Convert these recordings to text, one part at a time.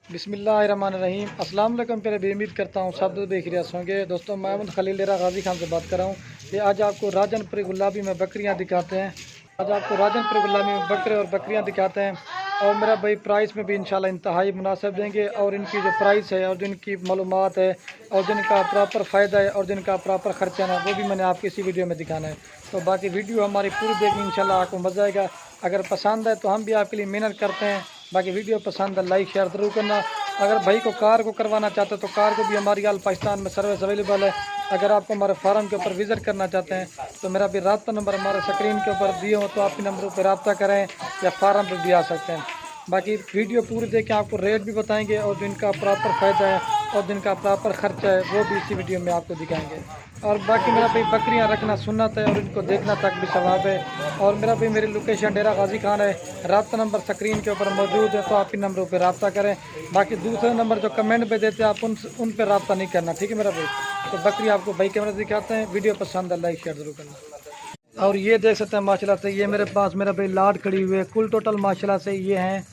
बिस्मिल्लाहिर्रहमानिर्रहीम। अस्सलाम वालेकुम प्यारे भी, उम्मीद करता हूँ सब देख रहे होंगे। दोस्तों मैं खलील डेरा गाजी खान से बात कर रहा हूँ। ये आज आपको राजनपुरी गुलाबी में बकरियाँ दिखाते हैं। आज आपको राजनपुरी गुलाबी में बकरे और बकरियाँ दिखाते हैं। और मेरा भाई प्राइस में भी इंशाल्लाह इंतहाई मुनासिब देंगे। और इनकी जो प्राइस है और जिनकी मालूमात है और जिनका प्रॉपर फ़ायदा है और जिनका प्रॉपर ख़र्चा है वो भी मैंने आपको इसी वीडियो में दिखाना है। तो बाकी वीडियो हमारी पूरी देखनी, इंशाल्लाह आपको मज़ा आएगा। अगर पसंद है तो हम भी आपके लिए मेहनत करते हैं। बाकी वीडियो पसंद है लाइक शेयर ज़रूर करना। अगर भाई को कार को करवाना चाहते हो तो कार को भी हमारी आल पाकिस्तान में सर्विस अवेलेबल है। अगर आपको हमारे फार्म के ऊपर विज़िट करना चाहते हैं तो मेरा भी रब्ता नंबर हमारे स्क्रीन के ऊपर दिए हो, तो आप इन नंबरों पर रब्ता करें या फार्म पर भी आ सकते हैं। बाकी वीडियो पूरी देखें, आपको रेट भी बताएंगे और जिनका प्रॉपर फ़ायदा है और जिनका प्रॉपर ख़र्चा है वो भी इसी वीडियो में आपको दिखाएंगे। और बाकी मेरा भाई बकरियां रखना सुन्नत है और इनको देखना तक भी सवाब है। और मेरा भाई मेरी लोकेशन डेरा गाजी खान है, रब्ता नंबर स्क्रीन के ऊपर मौजूद है, तो आप इन नंबरों पर रब्ता करें। बाकी दूसरे नंबर जो कमेंट पे देते हैं आप उन पर रब्ता नहीं करना, ठीक है मेरा भाई। तो बकरी आपको भाई कैमरा दिखाते हैं। वीडियो पसंद है लाइक शेयर ज़रूर करना। और ये देख सकते हैं माशाल्लाह से ये मेरे पास मेरा भाई लाट खड़ी हुई है। कुल टोटल माशाल्लाह से ये हैं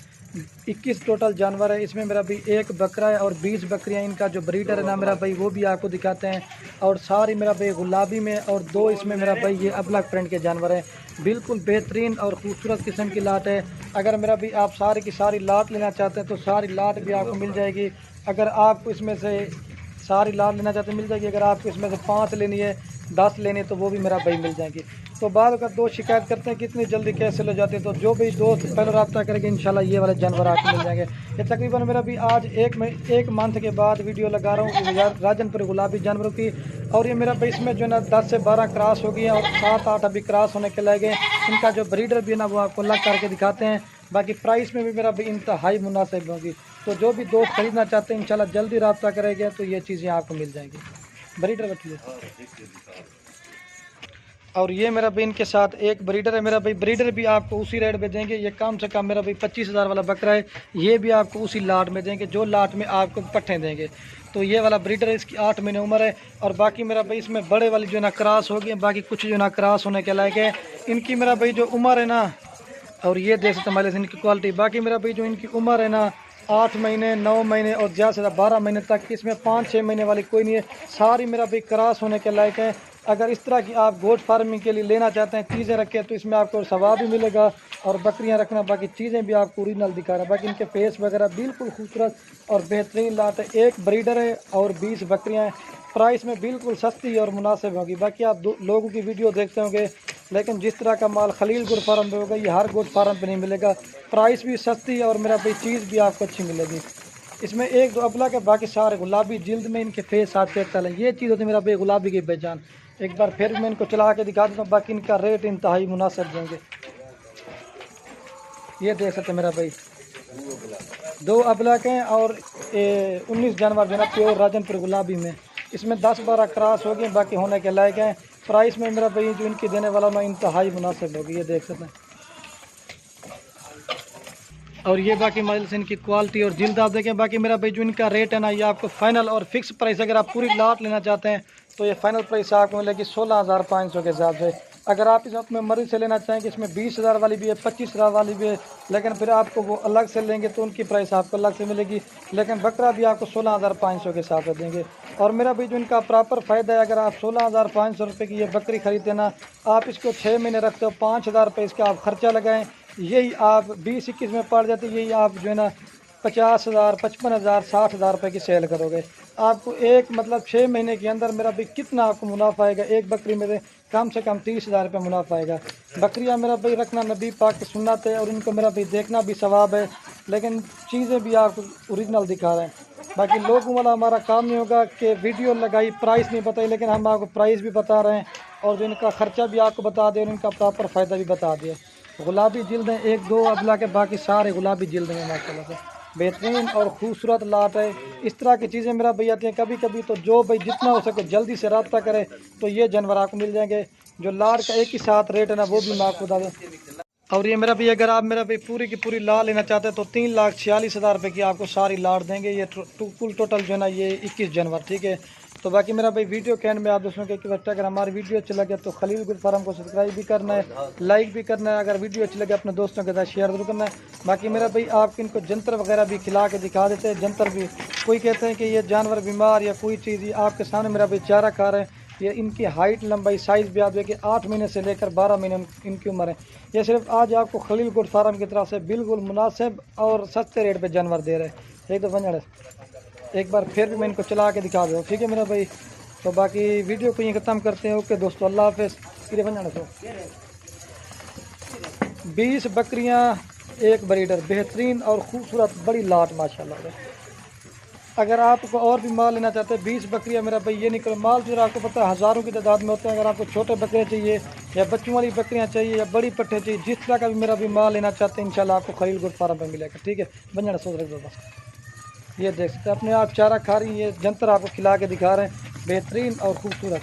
21 टोटल जानवर है। इसमें मेरा भाई एक बकरा है और 20 बकरियां। इनका जो ब्रीडर है ना मेरा भाई वो भी आपको दिखाते हैं। और सारी मेरा भाई गुलाबी में और 2 इसमें मेरा भाई ये अबलग प्रिंट के जानवर है। बिल्कुल बेहतरीन और ख़ूबसूरत किस्म की लाट है। अगर मेरा भाई आप सारी की सारी लाट लेना चाहते हैं तो सारी लाट भी आपको मिल जाएगी। अगर आपको इसमें से सारी लाट लेना चाहते हैं मिल जाएगी। अगर आपको इसमें से 5 लेनी है 10 लेनी है तो वो भी मेरा भाई मिल जाएंगी। तो बाद अगर दोस्त शिकायत करते हैं कि इतनी जल्दी कैसे ले जाते हैं, तो जो भी दोस्त पहले रब्ता करेंगे इंशाल्लाह ये वाले जानवर आपको मिल जाएंगे। ये तकरीबन मेरा भी आज एक मंथ के बाद वीडियो लगा रहा हूँ राजनपुर गुलाबी जानवरों की। और ये मेरा भाई इसमें जो है ना 10 से 12 क्रॉस हो गई है और 7-8 अभी क्रॉस होने के लगे। इनका जो ब्रीडर भी है ना वो आपको अलग करके दिखाते हैं। बाकी प्राइस में भी मेरा भाई इंतहाई मुनासिब होगी। तो जो भी दोस्त खरीदना चाहते हैं इंशाल्लाह जल्दी रब्ता करेंगे तो ये चीज़ें आपको मिल जाएंगी। ब्रीडर रखिए। और ये मेरा भाई इनके साथ एक ब्रीडर है। मेरा भाई ब्रीडर भी आपको उसी रेट में देंगे। ये कम से कम मेरा भाई 25,000 वाला बकरा है। ये भी आपको उसी लाट में देंगे जो लाट में आपको पट्ठे देंगे। तो ये वाला ब्रीडर है, इसकी 8 महीने उम्र है। और बाकी मेरा भाई इसमें बड़े वाली जो है ना क्रॉस हो गई, बाकी कुछ जो ना क्रॉस होने के लायक है। इनकी मेरा भाई जो उम्र है ना, और ये देख सकते हैं इनकी क्वालिटी। बाकी मेरा भाई जो इनकी उम्र है ना 8 महीने 9 महीने और ज़्यादा से ज़्यादा 12 महीने तक, इसमें 5-6 महीने वाली कोई नहीं है। सारी मेरा भाई क्रॉस होने के लायक है। अगर इस तरह की आप गोट फार्मिंग के लिए लेना चाहते हैं चीज़ें रखें तो इसमें आपको सवाब भी मिलेगा और बकरियां रखना। बाकी चीज़ें भी आपको ओरिजिनल दिखा रहा है। बाकी इनके फेस वगैरह बिल्कुल खूबसूरत और बेहतरीन लाट है। एक ब्रीडर है और 20 बकरियां हैं। प्राइस में बिल्कुल सस्ती और मुनासिब होगी। बाकी आप लोगों की वीडियो देखते होंगे, लेकिन जिस तरह का माल खलील गोट फार्म पे होगा ये हर गोट फार्म पे नहीं मिलेगा। प्राइस भी सस्ती और मेरा भाई चीज़ भी आपको अच्छी मिलेगी। इसमें एक दो अबला के बाकी सारे गुलाबी जिल्द में इनके फेस साथ पे चले। ये चीज़ होती है मेरा भाई गुलाबी की पहचान। एक बार फिर मैं इनको चला के दिखा देता हूँ। बाकी इनका रेट इंतहाई मुनासिब देंगे। ये देख सकते हैं मेरा भाई 2 अबला के हैं और 19 जानवर जो है ना प्योर राजनपुर गुलाबी में। इसमें 10-12 क्रॉस हो गए, बाकी होने के लायक हैं। प्राइस में मेरा भाई जो इनकी देने वाला मैं इंतहाई मुनासिब होगी। ये देख सकते हैं। और ये बाकी माइल से इनकी क्वालिटी और जिल्द आप देखें। बाकी मेरा भाई जो इनका रेट है ना ये आपको फाइनल और फिक्स प्राइस, अगर आप पूरी लाट लेना चाहते हैं तो ये फाइनल प्राइस आपको मिलेगी 16,500 के हिसाब से। अगर आप इस अपने मर्जी से लेना चाहें कि इसमें 20,000 वाली भी है 25,000 वाली भी है, लेकिन फिर आपको वो अलग से लेंगे तो उनकी प्राइस आपको अलग से मिलेगी। लेकिन बकरा भी आपको 16,500 के हिसाब से देंगे। और मेरा भी जो इनका प्रॉपर फ़ायदा है, अगर आप 16,500 रुपये की ये बकरी खरीदते ना, आप इसको 6 महीने रखते हो 5,000 रुपये इसका आप खर्चा लगाएं, यही आप 20-21 में पड़ जाते, यही आप जो है ना 50,000 55,000 60,000 रुपये की सेल करोगे। आपको एक मतलब 6 महीने के अंदर मेरा भाई कितना आपको मुनाफा आएगा। एक बकरी में कम से कम 30,000 रुपये मुनाफा आएगा। बकरियां मेरा भाई रखना नबी पाक की सुन्नत है और इनको मेरा भाई देखना भी सवाब है। लेकिन चीज़ें भी आपको ओरिजिनल दिखा रहे हैं। बाकी लोगों वाला हमारा काम नहीं होगा कि वीडियो लगाई प्राइस नहीं बताई, लेकिन हम आपको प्राइस भी बता रहे हैं और जो इनका ख़र्चा भी आपको बता दें और इनका प्रॉपर फ़ायदा भी बता दिए। गुलाबी जिल्द हैं, 1-2 अबला के बाकी सारे गुलाबी जिल्द हैं माशाल्लाह से। बेहतरीन और ख़ूबसूरत लाट है। इस तरह की चीज़ें मेरा भाई आती हैं कभी कभी, तो जो भाई जितना हो सके जल्दी से रब्ता करे तो ये जानवर आपको मिल जाएंगे। जो लाट का एक ही साथ रेट है ना वो भी मैं आपको बता दूँ। और ये मेरा भाई अगर आप मेरा भाई पूरी की पूरी लाट लेना चाहते हैं तो 3,46,000 रुपये की आपको सारी लाट देंगे। ये कुल टोटल जो है ना ये 21 जानवर, ठीक है। तो बाकी मेरा भाई वीडियो कैन में आप दोस्तों के रिक्वेस्ट है, अगर हमारी वीडियो अच्छा लगे तो खलील गुल फार्म को सब्सक्राइब भी करना है, लाइक भी करना है। अगर वीडियो अच्छी लगे अपने दोस्तों के साथ शेयर जरूर करना है। बाकी मेरा भाई आप इनको जंतर वगैरह भी खिला के दिखा देते हैं। जंतर भी कोई कहते हैं कि ये जानवर बीमार या कोई चीज़, आपके सामने मेरा भाई चारा खा रहे हैं। ये इनकी हाइट लंबाई साइज़ भी आप देखिए 8 महीने से लेकर 12 महीने इनकी उम्र है। ये सिर्फ आज आपको खलील गोट फार्म की तरफ से बिल्कुल मुनासिब और सस्ते रेट पे जानवर दे रहे हैं। एक दफ़ा एक बार फिर भी मैं इनको चला के दिखा दूँ, ठीक है मेरा भाई। तो बाकी वीडियो को ये ख़त्म करते हैं। ओके दोस्तों, अल्लाह हाफ़िज़। 20 बकरियाँ, एक ब्रीडर, बेहतरीन और ख़ूबसूरत बड़ी लाट माशाल्लाह। अगर आपको और भी माल लेना चाहते हैं, 20 बकरियाँ मेरा भाई ये निकल माल जो आपको पता है हज़ारों की तादाद में होते हैं। अगर आपको छोटे बकरे चाहिए या बच्चों वाली बकरियाँ चाहिए या बड़ी पट्टे चाहिए, जिस तरह का भी मेरा भी माल लेना चाहते हैं इंशाल्लाह आपको खलील गुड फार्म पर मिलेगा, ठीक है। बंजारा सोच रहे बस ये देख सकते हैं अपने आप चारा खा रही है, जंतर आपको खिला के दिखा रहे हैं, बेहतरीन और ख़ूबसूरत।